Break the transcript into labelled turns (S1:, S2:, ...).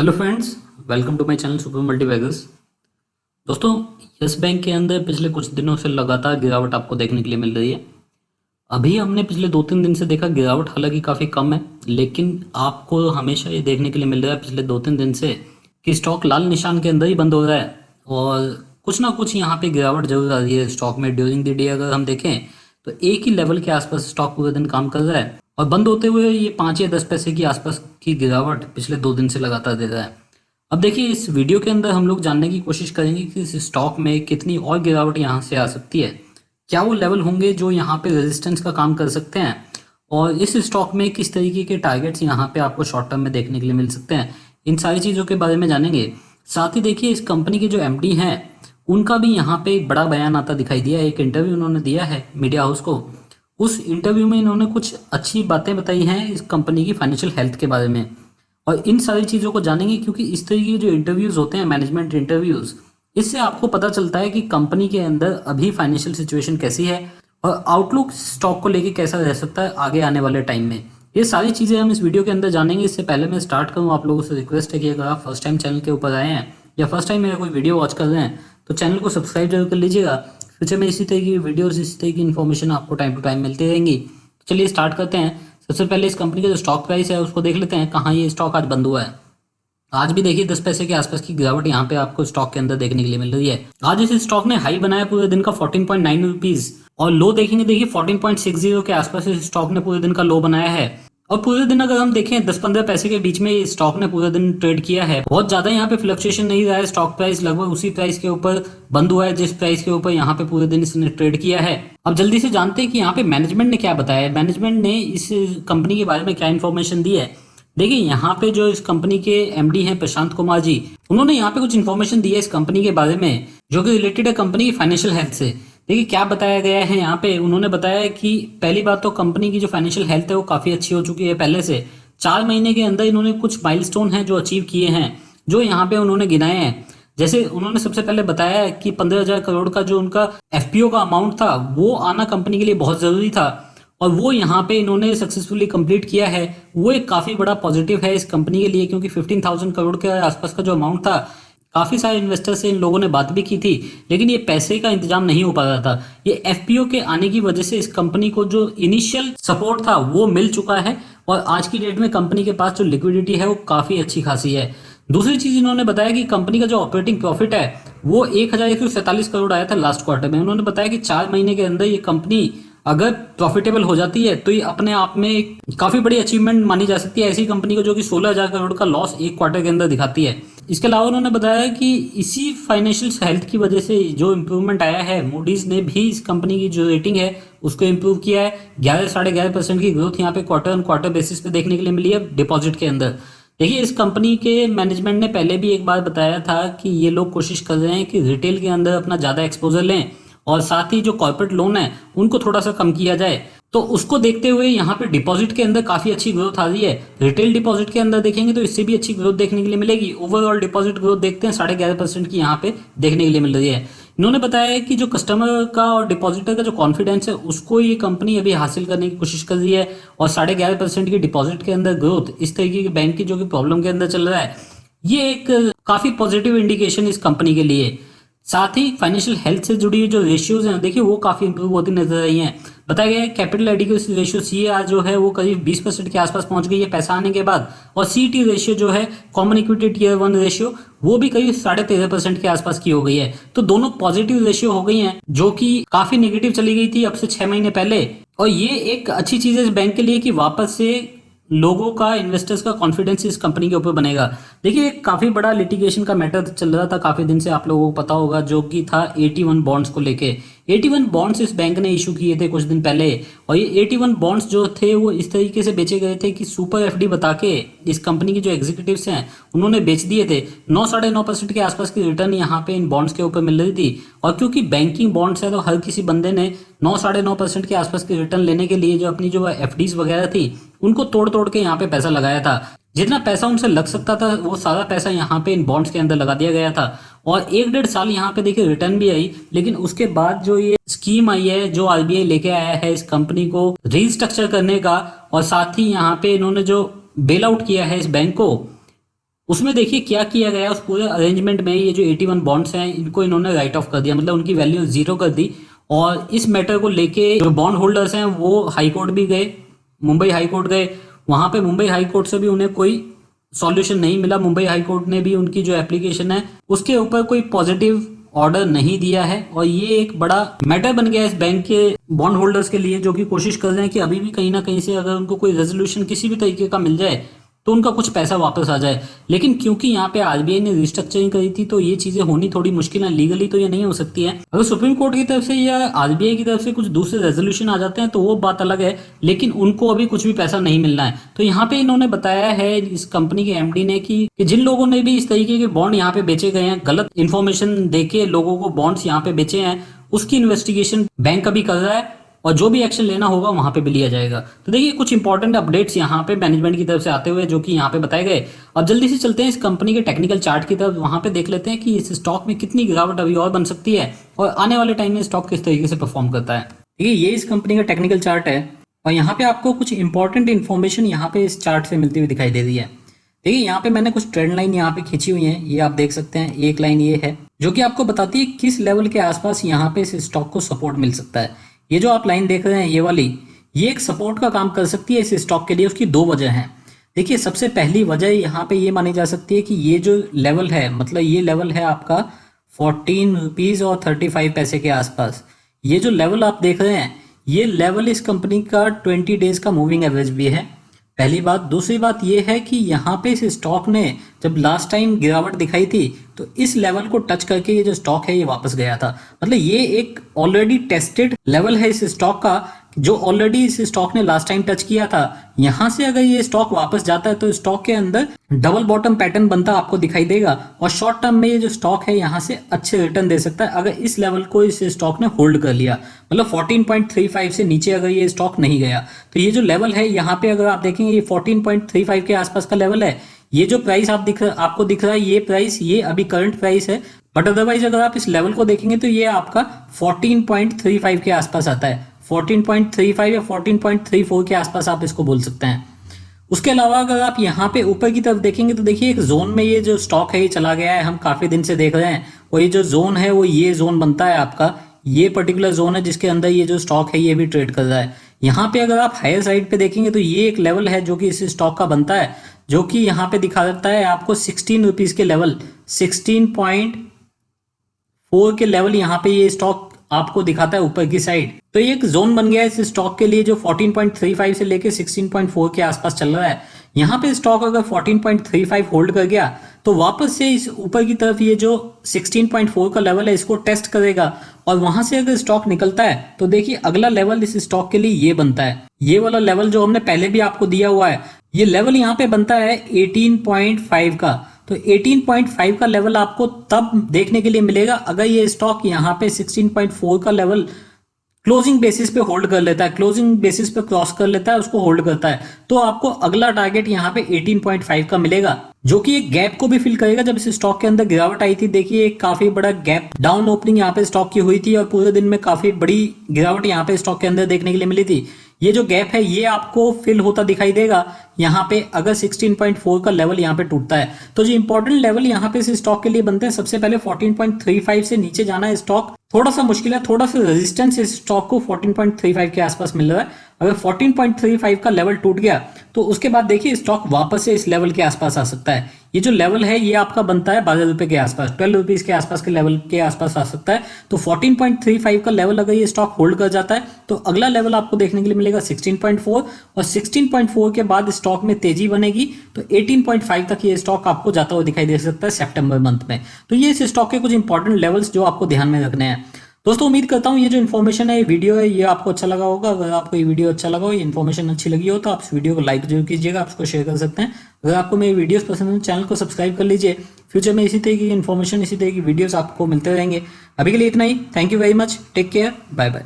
S1: Hello friends, welcome to my channel super multibaggers. दोस्तों, Yes Bank के अंदर पिछले कुछ दिनों से लगातार गिरावट आपको देखने के लिए मिल रही है। अभी हमने पिछले 2-3 दिन से देखा गिरावट हालांकि काफ़ी कम है, लेकिन आपको हमेशा ये देखने के लिए मिल रहा है पिछले 2-3 दिन से कि स्टॉक लाल निशान के अंदर ही बंद हो रहा है और कुछ ना कुछ यहाँ पे गिरावट जरूर आ रही है स्टॉक में। ड्यूरिंग द डे अगर हम देखें तो एक ही लेवल के आसपास स्टॉक पूरे दिन काम कर रहा है और बंद होते हुए ये 5 या 10 पैसे की आसपास की गिरावट पिछले 2 दिन से लगातार दे रहा है। अब देखिए, इस वीडियो के अंदर हम लोग जानने की कोशिश करेंगे कि इस स्टॉक में कितनी और गिरावट यहाँ से आ सकती है, क्या वो लेवल होंगे जो यहाँ पे रेजिस्टेंस का काम कर सकते हैं और इस स्टॉक में किस तरीके के टारगेट्स यहाँ पे आपको शॉर्ट टर्म में देखने के लिए मिल सकते हैं। इन सारी चीज़ों के बारे में जानेंगे। साथ ही देखिए, इस कंपनी के जो एमडी हैं उनका भी यहाँ पे एक बड़ा बयान आता दिखाई दिया है। एक इंटरव्यू उन्होंने दिया है मीडिया हाउस को। उस इंटरव्यू में इन्होंने कुछ अच्छी बातें बताई हैं इस कंपनी की फाइनेंशियल हेल्थ के बारे में और इन सारी चीज़ों को जानेंगे, क्योंकि इस तरीके के जो इंटरव्यूज़ होते हैं, मैनेजमेंट इंटरव्यूज़, इससे आपको पता चलता है कि कंपनी के अंदर अभी फाइनेंशियल सिचुएशन कैसी है और आउटलुक स्टॉक को लेके कैसा रह सकता है आगे आने वाले टाइम में। ये सारी चीज़ें हम इस वीडियो के अंदर जानेंगे। इससे पहले मैं स्टार्ट करूँ, आप लोगों से रिक्वेस्ट है कि अगर आप फर्स्ट टाइम चैनल के ऊपर आए हैं या फर्स्ट टाइम मेरा कोई वीडियो वॉच कर रहे हैं तो चैनल को सब्सक्राइब जरूर कर लीजिएगा। फ्यूचर में इसी तरह की वीडियोज़, इसी तरह की इन्फॉर्मेशन आपको टाइम टू टाइम मिलती रहेंगी। चलिए स्टार्ट करते हैं। सबसे पहले इस कंपनी का जो स्टॉक प्राइस है उसको देख लेते हैं, कहाँ ये स्टॉक आज बंद हुआ है। आज भी देखिए 10 पैसे के आसपास की गिरावट यहाँ पे आपको स्टॉक के अंदर देखने के लिए मिल रही है। आज इस स्टॉक ने हाई बनाया पूरे दिन का 14.9 रुपीज और लो देखेंगे, देखिए 14.60 के आसपास इस स्टॉक ने पूरे दिन का लो बनाया है। और पूरे दिन अगर हम देखें 10-15 पैसे के बीच में स्टॉक ने पूरे दिन ट्रेड किया है। बहुत ज्यादा यहाँ पे फ्लक्चुएशन नहीं रहा है। स्टॉक प्राइस लगभग उसी प्राइस के ऊपर बंद हुआ है जिस प्राइस के ऊपर यहाँ पे पूरे दिन इसने ट्रेड किया है। अब जल्दी से जानते हैं कि यहाँ पे मैनेजमेंट ने क्या बताया है, मैनेजमेंट ने इस कंपनी के बारे में क्या इन्फॉर्मेशन दी है। देखिए, यहाँ पे जो इस कंपनी के एमडी हैं प्रशांत कुमार जी, उन्होंने यहाँ पे कुछ इन्फॉर्मेशन दी है इस कंपनी के बारे में जो कि रिलेटेड है कंपनी की फाइनेंशियल हेल्थ से। देखिए क्या बताया गया है यहाँ पे। उन्होंने बताया कि पहली बात तो कंपनी की जो फाइनेंशियल हेल्थ है वो काफ़ी अच्छी हो चुकी है पहले से। 4 महीने के अंदर इन्होंने कुछ माइलस्टोन हैं जो अचीव किए हैं, जो यहाँ पे उन्होंने गिनाए हैं। जैसे उन्होंने सबसे पहले बताया कि 15,000 करोड़ का जो उनका एफपीओ का अमाउंट था वो आना कंपनी के लिए बहुत ज़रूरी था और वो यहाँ पे इन्होंने सक्सेसफुली कंप्लीट किया है। वो एक काफ़ी बड़ा पॉजिटिव है इस कंपनी के लिए, क्योंकि 15,000 करोड़ के आसपास का जो अमाउंट था, काफ़ी सारे इन्वेस्टर से इन लोगों ने बात भी की थी, लेकिन ये पैसे का इंतजाम नहीं हो पा रहा था। ये एफपीओ के आने की वजह से इस कंपनी को जो इनिशियल सपोर्ट था वो मिल चुका है और आज की डेट में कंपनी के पास जो लिक्विडिटी है वो काफ़ी अच्छी खासी है। दूसरी चीज़ इन्होंने बताया कि कंपनी का जो ऑपरेटिंग प्रॉफिट है वो 1,147 करोड़ आया था लास्ट क्वार्टर में। उन्होंने बताया कि 4 महीने के अंदर ये कंपनी अगर प्रॉफिटेबल हो जाती है तो ये अपने आप में एक काफ़ी बड़ी अचीवमेंट मानी जा सकती है ऐसी कंपनी को जो कि 16,000 करोड़ का लॉस एक क्वार्टर के अंदर दिखाती है। इसके अलावा उन्होंने बताया कि इसी फाइनेंशियल हेल्थ की वजह से जो इम्प्रूवमेंट आया है, मूडीज ने भी इस कंपनी की जो रेटिंग है उसको इम्प्रूव किया है। 11-11.5% की ग्रोथ यहाँ पे क्वार्टर ऑन क्वार्टर बेसिस पे देखने के लिए मिली है डिपॉजिट के अंदर। देखिए, इस कंपनी के मैनेजमेंट ने पहले भी एक बार बताया था कि ये लोग कोशिश कर रहे हैं कि रिटेल के अंदर अपना ज़्यादा एक्सपोजर लें और साथ ही जो कॉर्पोरेट लोन है उनको थोड़ा सा कम किया जाए। तो उसको देखते हुए यहाँ पे डिपॉजिट के अंदर काफ़ी अच्छी ग्रोथ आ रही है। रिटेल डिपॉजिट के अंदर देखेंगे तो इससे भी अच्छी ग्रोथ देखने के लिए मिलेगी। ओवरऑल डिपॉजिट ग्रोथ देखते हैं 11.5% की यहाँ पे देखने के लिए मिल रही है। इन्होंने बताया कि जो कस्टमर का और डिपॉजिटर का जो कॉन्फिडेंस है उसको ये कंपनी अभी हासिल करने की कोशिश कर रही है और 11.5% की डिपॉजिट के अंदर ग्रोथ इस तरीके की बैंक की जो कि प्रॉब्लम के अंदर चल रहा है, ये एक काफ़ी पॉजिटिव इंडिकेशन इस कंपनी के लिए। साथ ही फाइनेंशियल हेल्थ से जुड़ी जो रेशियोज हैं, देखिए वो काफ़ी इंप्रूव होती नजर आई हैं। बताया गया है कैपिटल एडिक्वेसी रेशियो सीएआर जो है वो करीब 20% के आसपास पहुंच गई है पैसा आने के बाद, और सीटी रेशियो जो है कॉमन इक्विटी टीयर 1 रेशियो वो भी करीब 13.5% के आसपास की हो गई है। तो दोनों पॉजिटिव रेशियो हो गई हैं जो कि काफ़ी नेगेटिव चली गई थी अब से 6 महीने पहले। और ये एक अच्छी चीज़ है इस बैंक के लिए कि वापस से लोगों का, इन्वेस्टर्स का कॉन्फिडेंस इस कंपनी के ऊपर बनेगा। देखिए, एक काफ़ी बड़ा लिटिगेशन का मैटर चल रहा था काफ़ी दिन से, आप लोगों को पता होगा, जो कि था 81 बॉन्ड्स को लेके। 81 बॉन्ड्स इस बैंक ने इशू किए थे कुछ दिन पहले और ये 81 बॉन्ड्स जो थे वो इस तरीके से बेचे गए थे कि सुपर एफडी बता के इस कंपनी के जो एग्जीक्यूटिव्स हैं उन्होंने बेच दिए थे। 9-9.5% के आसपास की रिटर्न यहाँ पे इन बॉन्ड्स के ऊपर मिल रही थी और क्योंकि बैंकिंग बॉन्ड्स है तो हर किसी बंदे ने 9-9.5% के आसपास की रिटर्न लेने के लिए जो अपनी जो एफडीज वगैरह थी उनको तोड़ तोड़ के यहाँ पे पैसा लगाया था। जितना पैसा उनसे लग सकता था वो सारा पैसा यहाँ पे इन बॉन्ड्स के अंदर लगा दिया गया था और 1-1.5 साल यहाँ पे देखिए रिटर्न भी आई। लेकिन उसके बाद जो ये स्कीम आई है जो आरबीआई लेके आया है इस कंपनी को रीस्ट्रक्चर करने का और साथ ही यहाँ पे इन्होंने जो बेल आउट किया है इस बैंक को, उसमें देखिए क्या किया गया उस पूरे अरेंजमेंट में, ये जो 81 बॉन्ड्स हैं इनको इन्होंने राइट ऑफ कर दिया, मतलब उनकी वैल्यू जीरो कर दी। और इस मैटर को लेके जो बॉन्ड होल्डर्स हैं वो हाई कोर्ट भी गए, मुंबई हाई कोर्ट गए। वहां पे मुंबई हाई कोर्ट से भी उन्हें कोई सॉल्यूशन नहीं मिला। मुंबई हाई कोर्ट ने भी उनकी जो एप्लीकेशन है उसके ऊपर कोई पॉजिटिव ऑर्डर नहीं दिया है। और ये एक बड़ा मैटर बन गया है इस बैंक के बॉन्ड होल्डर्स के लिए, जो कि कोशिश कर रहे हैं कि अभी भी कहीं ना कहीं से अगर उनको कोई रेजोल्यूशन किसी भी तरीके का मिल जाए तो उनका कुछ पैसा वापस आ जाए। लेकिन क्योंकि यहाँ पे आरबीआई ने रिस्ट्रक्चरिंग करी थी तो ये चीजें होनी थोड़ी मुश्किल है, लीगली तो ये नहीं हो सकती है। अगर सुप्रीम कोर्ट की तरफ से या आरबीआई की तरफ से कुछ दूसरे रेजोल्यूशन आ जाते हैं तो वो बात अलग है, लेकिन उनको अभी कुछ भी पैसा नहीं मिलना है। तो यहाँ पे इन्होंने बताया है इस कंपनी के एमडी ने कि जिन लोगों ने भी इस तरीके के बॉन्ड यहाँ पे बेचे गए हैं, गलत इन्फॉर्मेशन देके लोगों को बॉन्ड्स यहाँ पे बेचे हैं, उसकी इन्वेस्टिगेशन बैंक अभी कर रहा है और जो भी एक्शन लेना होगा वहां पे भी लिया जाएगा। तो देखिए कुछ इंपॉर्टेंट अपडेट्स यहाँ पे मैनेजमेंट की तरफ से आते हुए जो कि यहाँ पे बताए गए। अब जल्दी से चलते हैं इस कंपनी के टेक्निकल चार्ट की तरफ, वहां पे देख लेते हैं कि इस स्टॉक में कितनी गिरावट अभी और बन सकती है और आने वाले टाइम में स्टॉक किस तरीके से परफॉर्म करता है। देखिए ये इस कंपनी का टेक्निकल चार्ट है और यहाँ पे आपको कुछ इंपॉर्टेंट इन्फॉर्मेशन यहाँ पे इस चार्ट से मिलती हुई दिखाई दे रही है। देखिए यहाँ पे मैंने कुछ ट्रेंड लाइन यहाँ पे खींची हुई है, ये आप देख सकते हैं। एक लाइन ये है जो कि आपको बताती है किस लेवल के आसपास यहाँ पे इस स्टॉक को सपोर्ट मिल सकता है। ये जो आप लाइन देख रहे हैं ये वाली, ये एक सपोर्ट का काम कर सकती है इस स्टॉक के लिए। उसकी दो वजह हैं। देखिए सबसे पहली वजह यहाँ पे ये मानी जा सकती है कि ये जो लेवल है, मतलब ये लेवल है आपका 14 रुपीज और 35 पैसे के आसपास। ये जो लेवल आप देख रहे हैं ये लेवल इस कंपनी का 20 डेज का मूविंग एवरेज भी है, पहली बात। दूसरी बात यह है कि यहाँ पे इस स्टॉक ने जब लास्ट टाइम गिरावट दिखाई थी तो इस लेवल को टच करके ये जो स्टॉक है ये वापस गया था। मतलब ये एक ऑलरेडी टेस्टेड लेवल है इस स्टॉक का, जो ऑलरेडी इस स्टॉक ने लास्ट टाइम टच किया था। यहां से अगर ये स्टॉक वापस जाता है तो स्टॉक के अंदर डबल बॉटम पैटर्न बनता आपको दिखाई देगा और शॉर्ट टर्म में ये जो स्टॉक है यहां से अच्छे रिटर्न दे सकता है अगर इस लेवल को इस स्टॉक ने होल्ड कर लिया। मतलब 14.35 से नीचे अगर ये स्टॉक नहीं गया तो ये जो लेवल है यहाँ पे अगर आप देखेंगे ये 14.35 के आसपास का लेवल है। ये जो प्राइस आपको दिख रहा है ये प्राइस, ये अभी करंट प्राइस है, बट अदरवाइज अगर आप इस लेवल को देखेंगे तो ये आपका 14.35 के आसपास आता है। 14.35 या 14.34 के आसपास आप इसको बोल सकते हैं। उसके अलावा अगर आप यहाँ पे ऊपर की तरफ देखेंगे तो देखिए एक जोन में ये जो स्टॉक है ये चला गया है, हम काफी दिन से देख रहे हैं। और ये जो जोन है वो ये जोन बनता है आपका, ये पर्टिकुलर जोन है जिसके अंदर ये जो स्टॉक है ये भी ट्रेड कर रहा है। यहाँ पे अगर आप हायर साइड पे देखेंगे तो ये एक लेवल है जो कि इस स्टॉक का बनता है, जो कि यहाँ पे दिखा देता है आपको 16 रुपीज के लेवल, 16.4 के लेवल यहाँ पे ये स्टॉक आपको दिखाता है ऊपर की साइड। तो ये एक जोन बन गया है इस स्टॉक के लिए जो 14.35 से लेके 16.4 के आसपास चल रहा है। यहाँ पे स्टॉक अगर 14.35 होल्ड कर गया तो वापस से इस ऊपर की तरफ ये जो 16.4 का लेवल है इसको टेस्ट करेगा और वहां से अगर स्टॉक निकलता है तो देखिए अगला लेवल इस स्टॉक के लिए ये बनता है। ये वाला लेवल जो हमने पहले भी आपको दिया हुआ है, ये लेवल यहाँ पे बनता है 18.5 का। तो 18.5 का लेवल आपको तब देखने के लिए मिलेगा अगर ये स्टॉक यहाँ पे 16.4 का लेवल क्लोजिंग बेसिस पे होल्ड कर लेता है, क्लोजिंग बेसिस पे क्रॉस कर लेता है, उसको होल्ड करता है, तो आपको अगला टारगेट यहाँ पे 18.5 का मिलेगा, जो कि एक गैप को भी फिल करेगा। जब इस स्टॉक के अंदर गिरावट आई थी देखिए एक काफी बड़ा गैप डाउन ओपनिंग यहाँ पे स्टॉक की हुई थी और पूरे दिन में काफी बड़ी गिरावट यहाँ पे स्टॉक के अंदर देखने के लिए मिली थी। ये जो गैप है ये आपको फिल होता दिखाई देगा यहाँ पे अगर 16.4 का लेवल यहाँ पे टूटता है। तो जो इंपॉर्टेंट लेवल यहाँ पे इस स्टॉक के लिए बनते हैं, सबसे पहले 14.35 से नीचे जाना है स्टॉक थोड़ा सा मुश्किल है, थोड़ा सा रेजिस्टेंस इस स्टॉक को 14.35 के आसपास मिल रहा है। अगर 14.35 का लेवल टूट गया तो उसके बाद देखिए स्टॉक वापस से इस लेवल के आसपास आ सकता है। ये जो लेवल है ये आपका बनता है 12 रुपए के आसपास, 12 रुपीज के आसपास के लेवल के आसपास आ सकता है। तो 14.35 का लेवल अगर ये स्टॉक होल्ड कर जाता है तो अगला लेवल आपको देखने के लिए मिलेगा 16.4 और 16.4 के बाद स्टॉक में तेजी बनेगी तो 18.5 तक ये स्टॉक आपको जाता हुआ दिखाई दे सकता है सितंबर मंथ में। तो ये इस स्टॉक के कुछ इंपॉर्टेंट लेवल्स जो आपको ध्यान में रखने हैं। दोस्तों उम्मीद करता हूँ ये जो इन्फॉर्मेशन है, ये वीडियो है, ये आपको अच्छा लगा होगा। अगर आपको ये वीडियो अच्छा लगा हो, ये इन्फॉर्मेशन अच्छी लगी हो तो आप इस वीडियो को लाइक जरूर कीजिएगा, आप इसको शेयर कर सकते हैं। अगर आपको मेरी वीडियोस पसंद है चैनल को सब्सक्राइब कर लीजिए। फ्यूचर में इसी तरह की इन्फॉर्मेशन, इसी तरह की वीडियोस आपको मिलते रहेंगे। अभी के लिए इतना ही। Thank you very much, take care, bye bye.